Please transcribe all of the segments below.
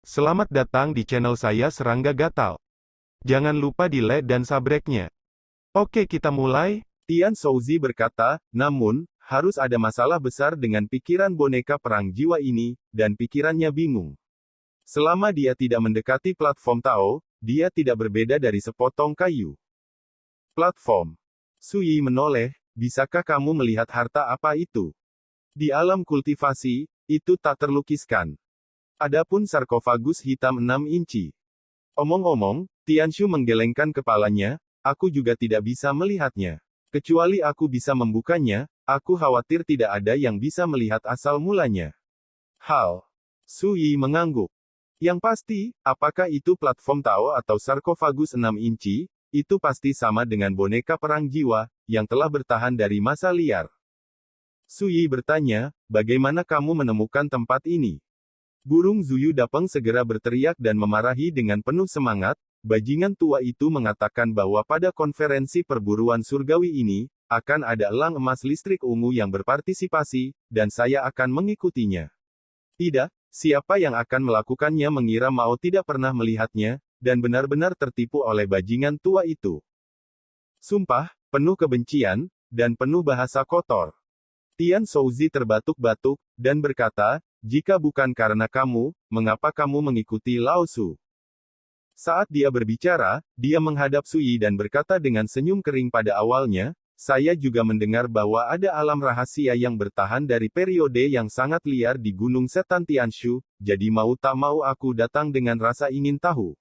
Selamat datang di channel saya Serangga Gatal. Jangan lupa di like dan subscribe-nya. Oke, kita mulai. Tian Shouzi berkata, namun, harus ada masalah besar dengan pikiran boneka perang jiwa ini, dan pikirannya bingung. Selama dia tidak mendekati platform Tao, dia tidak berbeda dari sepotong kayu. Platform. Sui menoleh, bisakah kamu melihat harta apa itu? Di alam kultivasi, itu tak terlukiskan. Adapun sarkofagus hitam 6 inci. Omong-omong, Tianshu menggelengkan kepalanya, aku juga tidak bisa melihatnya. Kecuali aku bisa membukanya, aku khawatir tidak ada yang bisa melihat asal mulanya. Hal. Sui mengangguk. Yang pasti, apakah itu platform Tao atau sarkofagus 6 inci, itu pasti sama dengan boneka perang jiwa, yang telah bertahan dari masa liar. Sui bertanya, bagaimana kamu menemukan tempat ini? Burung Zuyu Dapeng segera berteriak dan memarahi dengan penuh semangat, bajingan tua itu mengatakan bahwa pada konferensi perburuan surgawi ini, akan ada elang emas listrik ungu yang berpartisipasi, dan saya akan mengikutinya. Tidak, siapa yang akan melakukannya mengira mau tidak pernah melihatnya, dan benar-benar tertipu oleh bajingan tua itu. Sumpah, penuh kebencian, dan penuh bahasa kotor. Tian Shouzi terbatuk-batuk, dan berkata, jika bukan karena kamu, mengapa kamu mengikuti Lao Su? Saat dia berbicara, dia menghadap Sui dan berkata dengan senyum kering pada awalnya, saya juga mendengar bahwa ada alam rahasia yang bertahan dari periode yang sangat liar di Gunung Setan Tianshu, jadi mau tak mau aku datang dengan rasa ingin tahu.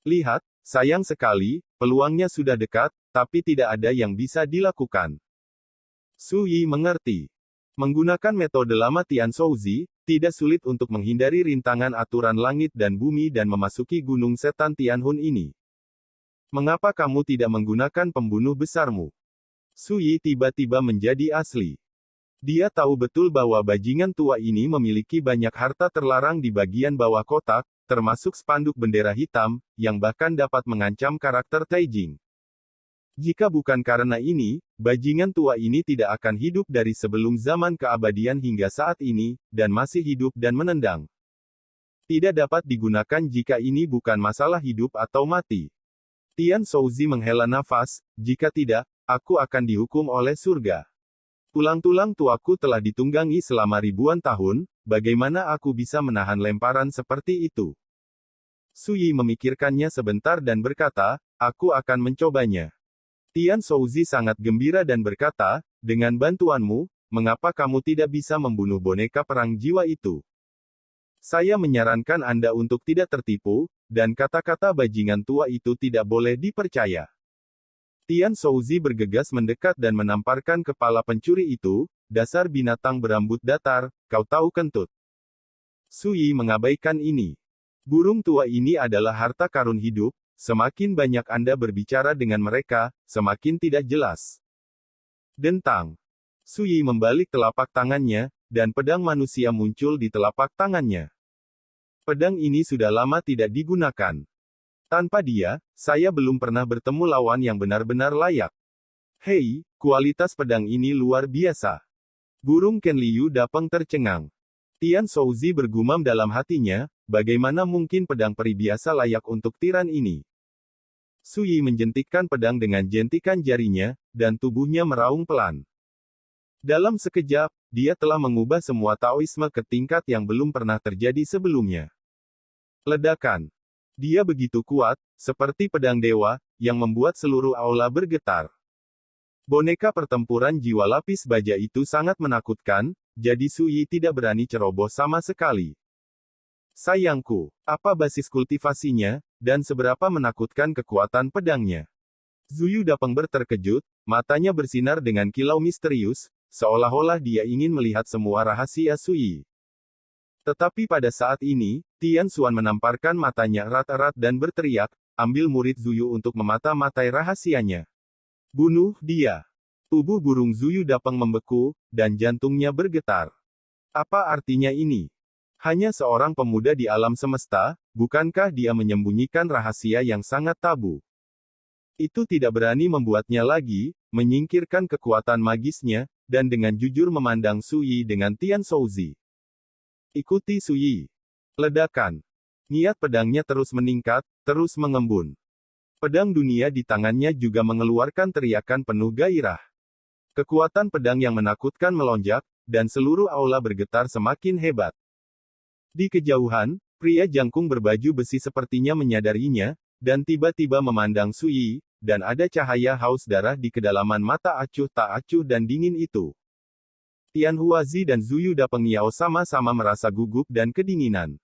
Lihat, sayang sekali, peluangnya sudah dekat, tapi tidak ada yang bisa dilakukan. Sui mengerti. Menggunakan metode lama Tian Shouzi, tidak sulit untuk menghindari rintangan aturan langit dan bumi dan memasuki Gunung Setan Tianhun ini. Mengapa kamu tidak menggunakan pembunuh besarmu? Sui tiba-tiba menjadi asli. Dia tahu betul bahwa bajingan tua ini memiliki banyak harta terlarang di bagian bawah kotak, termasuk spanduk bendera hitam, yang bahkan dapat mengancam karakter Taijing. Jika bukan karena ini, bajingan tua ini tidak akan hidup dari sebelum zaman keabadian hingga saat ini, dan masih hidup dan menendang. Tidak dapat digunakan jika ini bukan masalah hidup atau mati. Tian Shouzi menghela nafas, jika tidak, aku akan dihukum oleh surga. Tulang-tulang tuaku telah ditunggangi selama ribuan tahun, bagaimana aku bisa menahan lemparan seperti itu? Sui memikirkannya sebentar dan berkata, aku akan mencobanya. Tian Shouzi sangat gembira dan berkata, dengan bantuanmu, mengapa kamu tidak bisa membunuh boneka perang jiwa itu? Saya menyarankan Anda untuk tidak tertipu, dan kata-kata bajingan tua itu tidak boleh dipercaya. Tian Shouzi bergegas mendekat dan menamparkan kepala pencuri itu, dasar binatang berambut datar, kau tahu kentut. Sui mengabaikan ini. Burung tua ini adalah harta karun hidup. Semakin banyak Anda berbicara dengan mereka, semakin tidak jelas. Dentang. Sui membalik telapak tangannya, dan pedang manusia muncul di telapak tangannya. Pedang ini sudah lama tidak digunakan. Tanpa dia, saya belum pernah bertemu lawan yang benar-benar layak. Hei, kualitas pedang ini luar biasa. Burung Ken Liu Dapeng tercengang. Tian Shouzi bergumam dalam hatinya, bagaimana mungkin pedang peri biasa layak untuk tiran ini? Sui menjentikkan pedang dengan jentikan jarinya, dan tubuhnya meraung pelan. Dalam sekejap, dia telah mengubah semua Taoisme ke tingkat yang belum pernah terjadi sebelumnya. Ledakan. Dia begitu kuat, seperti pedang dewa, yang membuat seluruh aula bergetar. Boneka pertempuran jiwa lapis baja itu sangat menakutkan, jadi Sui tidak berani ceroboh sama sekali. Sayangku, apa basis kultivasinya, dan seberapa menakutkan kekuatan pedangnya? Zuyu Dapeng terkejut, matanya bersinar dengan kilau misterius, seolah-olah dia ingin melihat semua rahasia Sui. Tetapi pada saat ini, Tian Xuan menamparkan matanya erat-erat dan berteriak, ambil murid Zuyu untuk memata-matai rahasianya. Bunuh dia. Tubuh burung Zuyu Dapeng membeku, dan jantungnya bergetar. Apa artinya ini? Hanya seorang pemuda di alam semesta, bukankah dia menyembunyikan rahasia yang sangat tabu? Itu tidak berani membuatnya lagi, menyingkirkan kekuatan magisnya, dan dengan jujur memandang Sui dengan Tian Shouzi. Ikuti Sui. Ledakan. Niat pedangnya terus meningkat, terus mengembun. Pedang dunia di tangannya juga mengeluarkan teriakan penuh gairah. Kekuatan pedang yang menakutkan melonjak, dan seluruh aula bergetar semakin hebat. Di kejauhan, pria jangkung berbaju besi sepertinya menyadarinya, dan tiba-tiba memandang Su Yi, dan ada cahaya haus darah di kedalaman mata acuh tak acuh dan dingin itu. Tian Huazi dan Zuyu Dapengyao sama-sama merasa gugup dan kedinginan.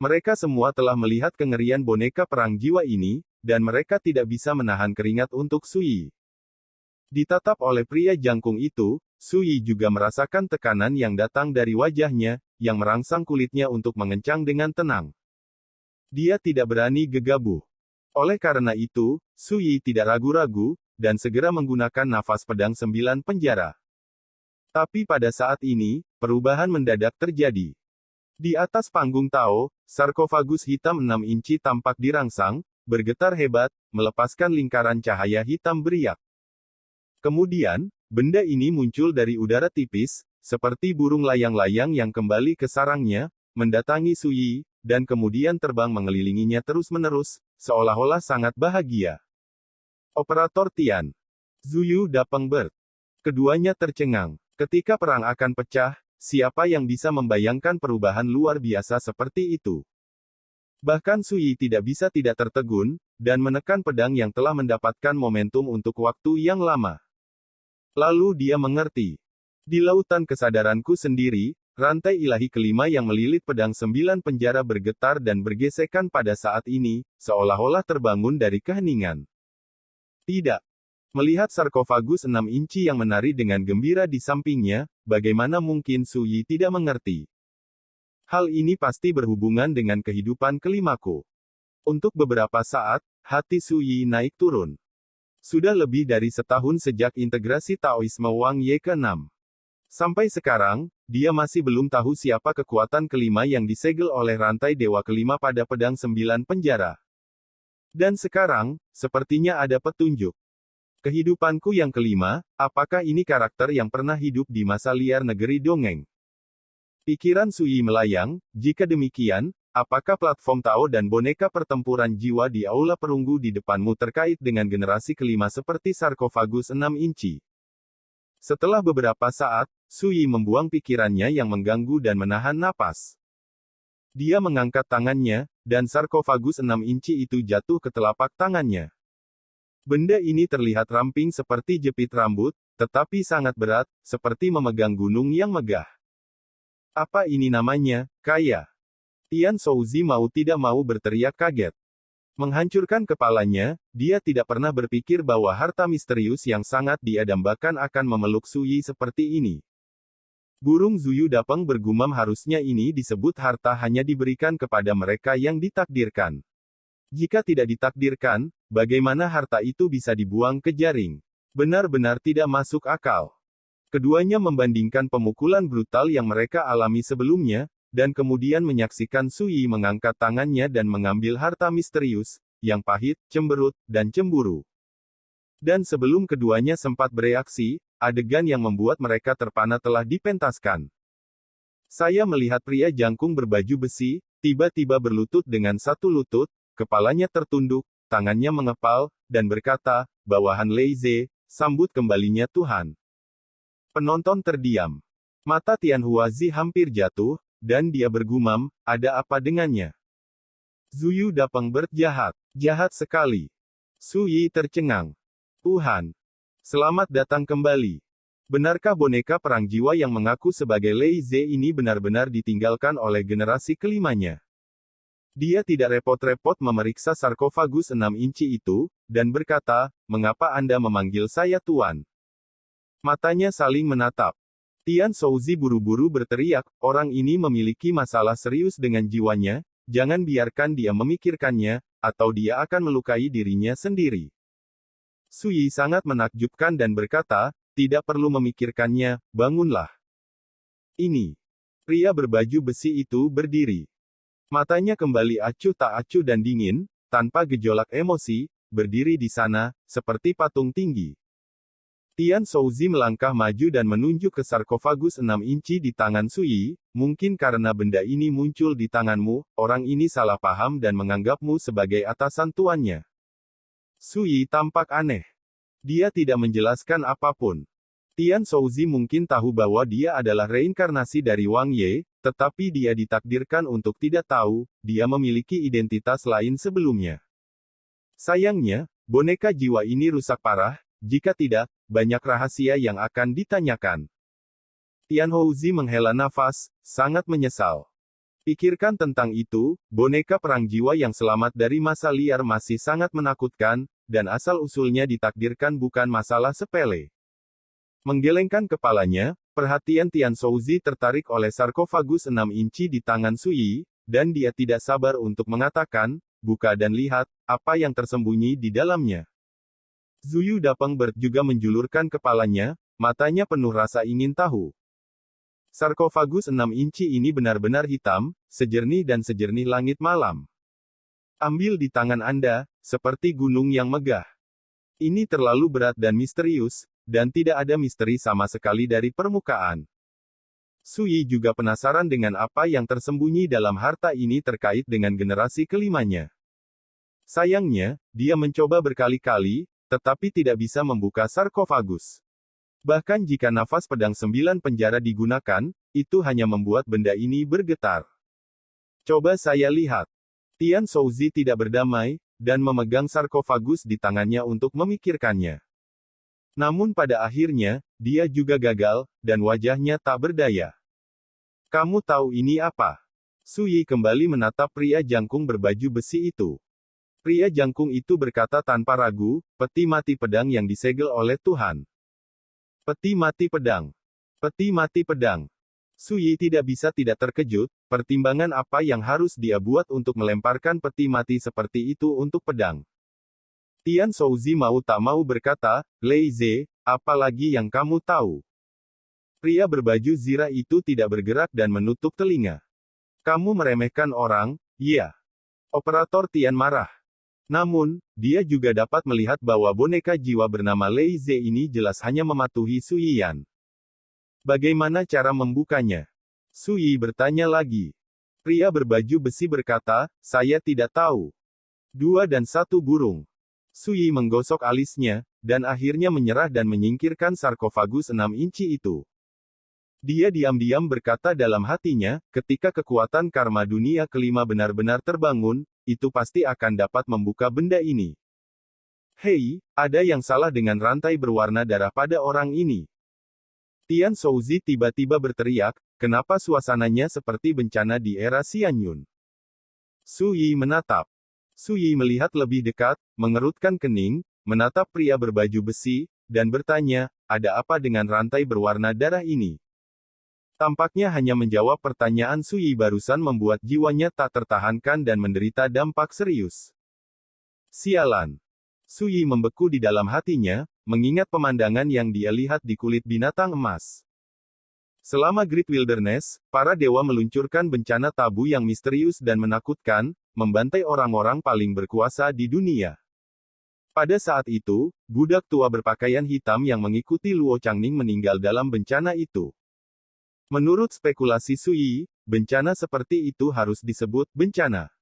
Mereka semua telah melihat kengerian boneka perang jiwa ini, dan mereka tidak bisa menahan keringat untuk Su Yi. Ditatap oleh pria jangkung itu, Su Yi juga merasakan tekanan yang datang dari wajahnya, yang merangsang kulitnya untuk mengencang dengan tenang. Dia tidak berani gegabah. Oleh karena itu, Su Yi tidak ragu-ragu, dan segera menggunakan nafas pedang 9 penjara. Tapi pada saat ini, perubahan mendadak terjadi. Di atas panggung Tao, sarkofagus hitam 6 inci tampak dirangsang, bergetar hebat, melepaskan lingkaran cahaya hitam beriak. Kemudian, benda ini muncul dari udara tipis, seperti burung layang-layang yang kembali ke sarangnya, mendatangi Su Yi, dan kemudian terbang mengelilinginya terus-menerus, seolah-olah sangat bahagia. Operator Tian. Zuyu Dapengbert. Keduanya tercengang. Ketika perang akan pecah, siapa yang bisa membayangkan perubahan luar biasa seperti itu? Bahkan Su Yi tidak bisa tidak tertegun, dan menekan pedang yang telah mendapatkan momentum untuk waktu yang lama. Lalu dia mengerti. Di lautan kesadaranku sendiri, rantai ilahi kelima yang melilit pedang 9 penjara bergetar dan bergesekan pada saat ini, seolah-olah terbangun dari keheningan. Tidak. Melihat sarkofagus 6 inci yang menari dengan gembira di sampingnya, bagaimana mungkin Su Yi tidak mengerti? Hal ini pasti berhubungan dengan kehidupan kelimaku. Untuk beberapa saat, hati Su Yi naik turun. Sudah lebih dari setahun sejak integrasi Taoisme Wang Ye ke-6. Sampai sekarang, dia masih belum tahu siapa kekuatan kelima yang disegel oleh rantai dewa kelima pada pedang 9 penjara. Dan sekarang, sepertinya ada petunjuk. Kehidupanku yang kelima, apakah ini karakter yang pernah hidup di masa liar negeri dongeng? Pikiran Su Yi melayang, jika demikian, apakah platform Tao dan boneka pertempuran jiwa di aula perunggu di depanmu terkait dengan generasi kelima seperti sarkofagus 6 inci? Setelah beberapa saat, Su Yi membuang pikirannya yang mengganggu dan menahan napas. Dia mengangkat tangannya, dan sarkofagus 6 inci itu jatuh ke telapak tangannya. Benda ini terlihat ramping seperti jepit rambut, tetapi sangat berat, seperti memegang gunung yang megah. Apa ini namanya, kaya? Tian Shouzi mau tidak mau berteriak kaget. Menghancurkan kepalanya, dia tidak pernah berpikir bahwa harta misterius yang sangat diidambakan akan memeluk Su Yi seperti ini. Burung Zuyu Dapeng bergumam harusnya ini disebut harta hanya diberikan kepada mereka yang ditakdirkan. Jika tidak ditakdirkan, bagaimana harta itu bisa dibuang ke jaring? Benar-benar tidak masuk akal. Keduanya membandingkan pemukulan brutal yang mereka alami sebelumnya, dan kemudian menyaksikan Su Yi mengangkat tangannya dan mengambil harta misterius, yang pahit, cemberut, dan cemburu. Dan sebelum keduanya sempat bereaksi, adegan yang membuat mereka terpana telah dipentaskan. Saya melihat pria jangkung berbaju besi, tiba-tiba berlutut dengan satu lutut, kepalanya tertunduk, tangannya mengepal, dan berkata, "Bawahan Leize, sambut kembalinya Tuhan." Penonton terdiam. Mata Tian Huazi hampir jatuh, dan dia bergumam, ada apa dengannya? Zuyu Dapengbert jahat. Jahat sekali. Su Yi tercengang. Tuhan. Selamat datang kembali. Benarkah boneka perang jiwa yang mengaku sebagai Leize ini benar-benar ditinggalkan oleh generasi kelimanya? Dia tidak repot-repot memeriksa sarkofagus 6 inci itu, dan berkata, "Mengapa Anda memanggil saya Tuan?" Matanya saling menatap. Tian Shouzi buru-buru berteriak, orang ini memiliki masalah serius dengan jiwanya, jangan biarkan dia memikirkannya, atau dia akan melukai dirinya sendiri. Su Yi sangat menakjubkan dan berkata, tidak perlu memikirkannya, bangunlah. Ini. Pria berbaju besi itu berdiri. Matanya kembali acuh tak acuh dan dingin, tanpa gejolak emosi, berdiri di sana, seperti patung tinggi. Tian Shouzi melangkah maju dan menunjuk ke sarkofagus 6 inci di tangan Sui. Mungkin karena benda ini muncul di tanganmu, orang ini salah paham dan menganggapmu sebagai atasan tuannya. Sui tampak aneh. Dia tidak menjelaskan apapun. Tian Shouzi mungkin tahu bahwa dia adalah reinkarnasi dari Wang Ye, tetapi dia ditakdirkan untuk tidak tahu, dia memiliki identitas lain sebelumnya. Sayangnya, boneka jiwa ini rusak parah, jika tidak, banyak rahasia yang akan ditanyakan. Tian Shouzi menghela nafas, sangat menyesal. Pikirkan tentang itu, boneka perang jiwa yang selamat dari masa liar masih sangat menakutkan, dan asal-usulnya ditakdirkan bukan masalah sepele. Menggelengkan kepalanya, perhatian Tian Shouzi tertarik oleh sarkofagus 6 inci di tangan Sui, dan dia tidak sabar untuk mengatakan, buka dan lihat, apa yang tersembunyi di dalamnya. Zuyu Dapengbert juga menjulurkan kepalanya, matanya penuh rasa ingin tahu. Sarkofagus 6 inci ini benar-benar hitam, sejernih dan sejernih langit malam. Ambil di tangan Anda, seperti gunung yang megah. Ini terlalu berat dan misterius, dan tidak ada misteri sama sekali dari permukaan. Sui juga penasaran dengan apa yang tersembunyi dalam harta ini terkait dengan generasi kelimanya. Sayangnya, dia mencoba berkali-kali, tetapi tidak bisa membuka sarkofagus. Bahkan jika nafas pedang 9 penjara digunakan, itu hanya membuat benda ini bergetar. Coba saya lihat. Tian Shouzi tidak berdamai, dan memegang sarkofagus di tangannya untuk memikirkannya. Namun pada akhirnya, dia juga gagal, dan wajahnya tak berdaya. Kamu tahu ini apa? Sui kembali menatap pria jangkung berbaju besi itu. Pria jangkung itu berkata tanpa ragu, peti mati pedang yang disegel oleh Tuhan. Peti mati pedang. Peti mati pedang. Sui tidak bisa tidak terkejut, pertimbangan apa yang harus dia buat untuk melemparkan peti mati seperti itu untuk pedang. Tian Shouzi mau tak mau berkata, Lei Ze, apa lagi yang kamu tahu? Pria berbaju zirah itu tidak bergerak dan menutup telinga. Kamu meremehkan orang, ya. Operator Tian marah. Namun, dia juga dapat melihat bahwa boneka jiwa bernama Lei Ze ini jelas hanya mematuhi Sui Yan. Bagaimana cara membukanya? Sui bertanya lagi. Pria berbaju besi berkata, saya tidak tahu. 2 dan 1 burung. Sui menggosok alisnya, dan akhirnya menyerah dan menyingkirkan sarkofagus 6 inci itu. Dia diam-diam berkata dalam hatinya, ketika kekuatan karma dunia kelima benar-benar terbangun, itu pasti akan dapat membuka benda ini. Hei, ada yang salah dengan rantai berwarna darah pada orang ini. Tian Shouzi tiba-tiba berteriak, kenapa suasananya seperti bencana di era Xianyun? Sui menatap. Sui melihat lebih dekat, mengerutkan kening, menatap pria berbaju besi, dan bertanya, ada apa dengan rantai berwarna darah ini? Tampaknya hanya menjawab pertanyaan Sui barusan membuat jiwanya tak tertahankan dan menderita dampak serius. Sialan. Sui membeku di dalam hatinya, mengingat pemandangan yang dia lihat di kulit binatang emas. Selama Great Wilderness, para dewa meluncurkan bencana tabu yang misterius dan menakutkan, membantai orang-orang paling berkuasa di dunia. Pada saat itu, budak tua berpakaian hitam yang mengikuti Luo Changning meninggal dalam bencana itu. Menurut spekulasi Sui, bencana seperti itu harus disebut bencana.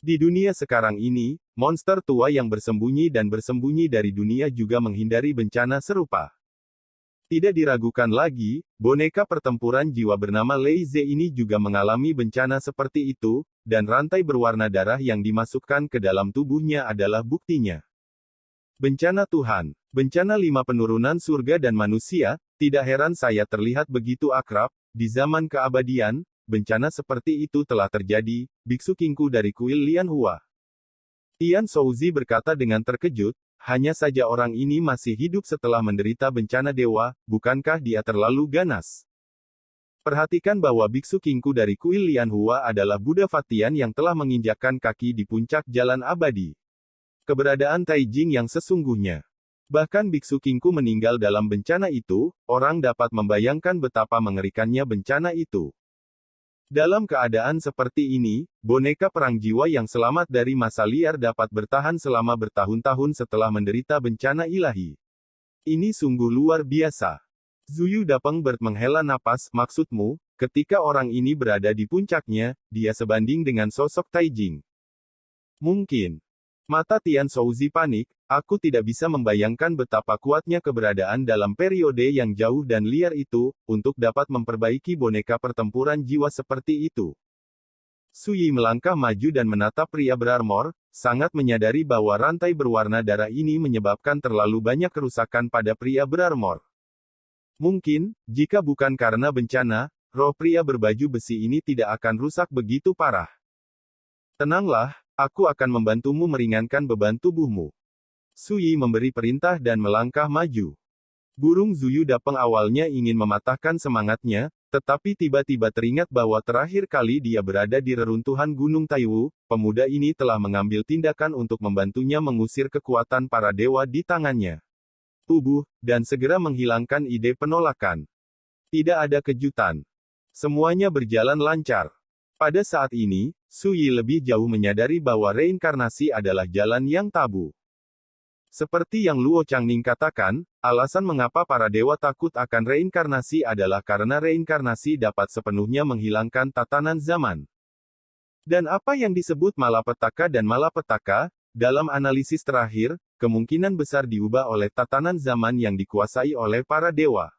Di dunia sekarang ini, monster tua yang bersembunyi dari dunia juga menghindari bencana serupa. Tidak diragukan lagi, boneka pertempuran jiwa bernama Lei Ze ini juga mengalami bencana seperti itu, dan rantai berwarna darah yang dimasukkan ke dalam tubuhnya adalah buktinya. Bencana Tuhan, bencana 5 penurunan surga dan manusia, tidak heran saya terlihat begitu akrab, di zaman keabadian, bencana seperti itu telah terjadi, biksu Kingku dari kuil Lianhua. Tian Shouzi berkata dengan terkejut, hanya saja orang ini masih hidup setelah menderita bencana dewa, bukankah dia terlalu ganas? Perhatikan bahwa biksu Kingku dari kuil Lianhua adalah Buddha Fatian yang telah menginjakkan kaki di puncak jalan abadi. Keberadaan Taijing yang sesungguhnya. Bahkan biksu Kingku meninggal dalam bencana itu, orang dapat membayangkan betapa mengerikannya bencana itu. Dalam keadaan seperti ini, boneka perang jiwa yang selamat dari masa liar dapat bertahan selama bertahun-tahun setelah menderita bencana ilahi. Ini sungguh luar biasa. Zuyu Dapeng menghela napas, maksudmu, ketika orang ini berada di puncaknya, dia sebanding dengan sosok Taijing. Mungkin. Mata Tian Shouzi panik, aku tidak bisa membayangkan betapa kuatnya keberadaan dalam periode yang jauh dan liar itu, untuk dapat memperbaiki boneka pertempuran jiwa seperti itu. Su Yi melangkah maju dan menatap pria berarmor, sangat menyadari bahwa rantai berwarna darah ini menyebabkan terlalu banyak kerusakan pada pria berarmor. Mungkin, jika bukan karena bencana, roh pria berbaju besi ini tidak akan rusak begitu parah. Tenanglah, aku akan membantumu meringankan beban tubuhmu. Su Yi memberi perintah dan melangkah maju. Burung Zuyu Dapeng awalnya ingin mematahkan semangatnya, tetapi tiba-tiba teringat bahwa terakhir kali dia berada di reruntuhan Gunung Taiwu, pemuda ini telah mengambil tindakan untuk membantunya mengusir kekuatan para dewa di tangannya. Tubuh, dan segera menghilangkan ide penolakan. Tidak ada kejutan. Semuanya berjalan lancar. Pada saat ini, Su Yi lebih jauh menyadari bahwa reinkarnasi adalah jalan yang tabu. Seperti yang Luo Changning katakan, alasan mengapa para dewa takut akan reinkarnasi adalah karena reinkarnasi dapat sepenuhnya menghilangkan tatanan zaman. Dan apa yang disebut malapetaka dan malapetaka, dalam analisis terakhir, kemungkinan besar diubah oleh tatanan zaman yang dikuasai oleh para dewa.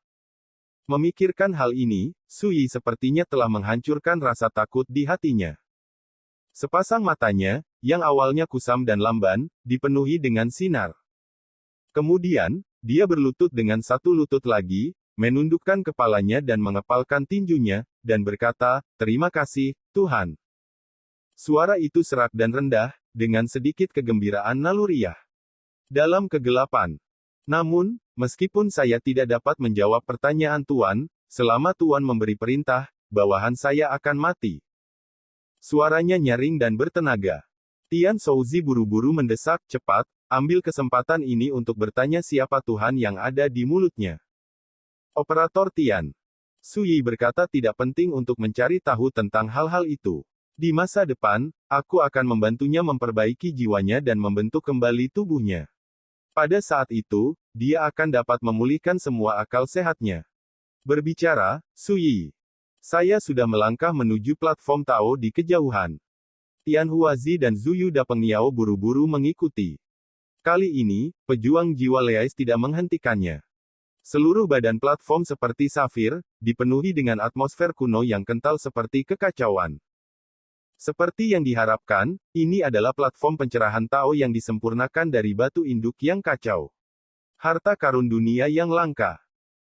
Memikirkan hal ini, Su Yi sepertinya telah menghancurkan rasa takut di hatinya. Sepasang matanya, yang awalnya kusam dan lamban, dipenuhi dengan sinar. Kemudian, dia berlutut dengan satu lutut lagi, menundukkan kepalanya dan mengepalkan tinjunya, dan berkata, "Terima kasih, Tuhan." Suara itu serak dan rendah, dengan sedikit kegembiraan naluriah. Dalam kegelapan. Namun, meskipun saya tidak dapat menjawab pertanyaan Tuan, selama Tuan memberi perintah, bawahan saya akan mati. Suaranya nyaring dan bertenaga. Tian Shouzi buru-buru mendesak, cepat, ambil kesempatan ini untuk bertanya siapa Tuhan yang ada di mulutnya. Operator Tian. Su Yi berkata tidak penting untuk mencari tahu tentang hal-hal itu. Di masa depan, aku akan membantunya memperbaiki jiwanya dan membentuk kembali tubuhnya. Pada saat itu, dia akan dapat memulihkan semua akal sehatnya. Berbicara, Su Yi. Saya sudah melangkah menuju platform Tao di kejauhan. Tian Huazi dan Zuyu Dapeng Niao buru-buru mengikuti. Kali ini, pejuang jiwa Leais tidak menghentikannya. Seluruh badan platform seperti safir, dipenuhi dengan atmosfer kuno yang kental seperti kekacauan. Seperti yang diharapkan, ini adalah platform pencerahan Tao yang disempurnakan dari batu induk yang kacau. Harta karun dunia yang langka.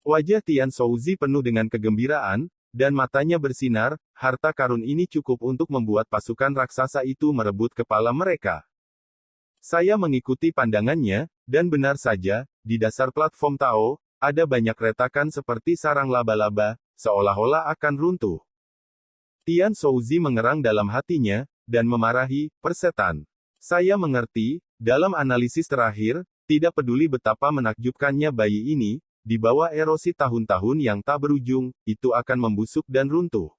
Wajah Tian Shouzi penuh dengan kegembiraan, dan matanya bersinar, harta karun ini cukup untuk membuat pasukan raksasa itu merebut kepala mereka. Saya mengikuti pandangannya, dan benar saja, di dasar platform Tao, ada banyak retakan seperti sarang laba-laba, seolah-olah akan runtuh. Tian Shouzi mengerang dalam hatinya, dan memarahi, persetan. Saya mengerti, dalam analisis terakhir, tidak peduli betapa menakjubkannya bayi ini, di bawah erosi tahun-tahun yang tak berujung, itu akan membusuk dan runtuh.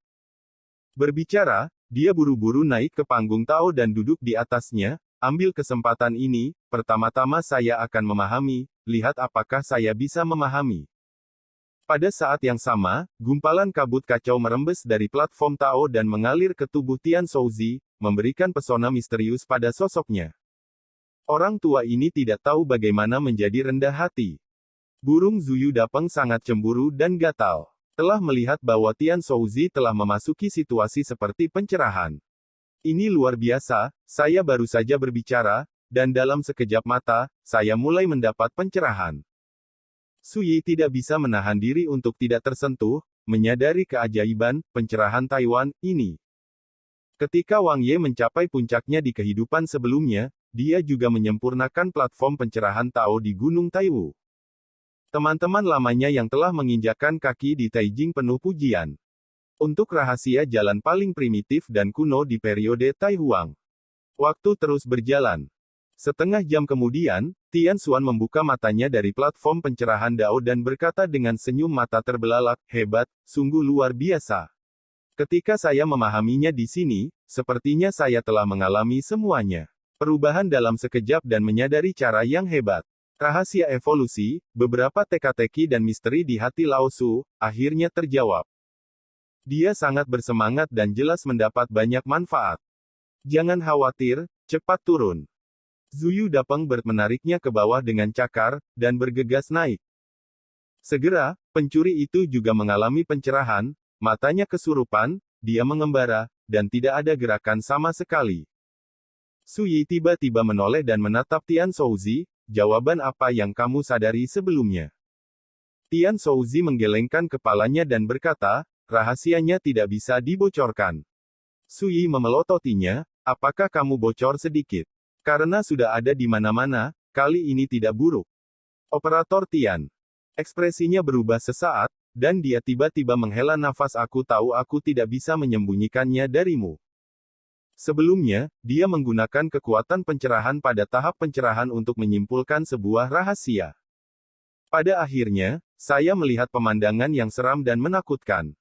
Berbicara, dia buru-buru naik ke panggung Tao dan duduk di atasnya, ambil kesempatan ini, pertama-tama saya akan memahami, lihat apakah saya bisa memahami. Pada saat yang sama, gumpalan kabut kacau merembes dari platform Tao dan mengalir ke tubuh Tian Shouzi, memberikan pesona misterius pada sosoknya. Orang tua ini tidak tahu bagaimana menjadi rendah hati. Burung Zuyu Dapeng sangat cemburu dan gatal. Telah melihat bahwa Tian Shouzi telah memasuki situasi seperti pencerahan. Ini luar biasa, saya baru saja berbicara, dan dalam sekejap mata, saya mulai mendapat pencerahan. Su Yi tidak bisa menahan diri untuk tidak tersentuh, menyadari keajaiban, pencerahan Taiwan, ini. Ketika Wang Ye mencapai puncaknya di kehidupan sebelumnya, dia juga menyempurnakan platform pencerahan Tao di Gunung Taiwu. Teman-teman lamanya yang telah menginjakkan kaki di Taijing penuh pujian. Untuk rahasia jalan paling primitif dan kuno di periode Tai Huang. Waktu terus berjalan. Setengah jam kemudian, Tian Xuan membuka matanya dari platform pencerahan Dao dan berkata dengan senyum mata terbelalak, hebat, sungguh luar biasa. Ketika saya memahaminya di sini, sepertinya saya telah mengalami semuanya. Perubahan dalam sekejap dan menyadari cara yang hebat. Rahasia evolusi, beberapa teka-teki dan misteri di hati Lao Su, akhirnya terjawab. Dia sangat bersemangat dan jelas mendapat banyak manfaat. Jangan khawatir, cepat turun. Zuyu Dapeng menariknya ke bawah dengan cakar, dan bergegas naik. Segera, pencuri itu juga mengalami pencerahan, matanya kesurupan, dia mengembara, dan tidak ada gerakan sama sekali. Su Yi tiba-tiba menoleh dan menatap Tian Shouzi, jawaban apa yang kamu sadari sebelumnya? Tian Shouzi menggelengkan kepalanya dan berkata, rahasianya tidak bisa dibocorkan. Su Yi memelototinya, apakah kamu bocor sedikit? Karena sudah ada di mana-mana, kali ini tidak buruk. Operator Tian. Ekspresinya berubah sesaat, dan dia tiba-tiba menghela nafas. Aku tahu aku tidak bisa menyembunyikannya darimu. Sebelumnya, dia menggunakan kekuatan pencerahan pada tahap pencerahan untuk menyimpulkan sebuah rahasia. Pada akhirnya, saya melihat pemandangan yang seram dan menakutkan.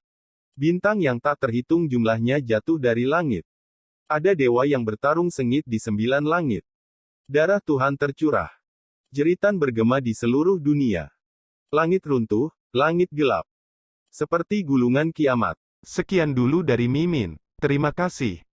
Bintang yang tak terhitung jumlahnya jatuh dari langit. Ada dewa yang bertarung sengit di 9 langit. Darah Tuhan tercurah. Jeritan bergema di seluruh dunia. Langit runtuh, langit gelap. Seperti gulungan kiamat. Sekian dulu dari Mimin. Terima kasih.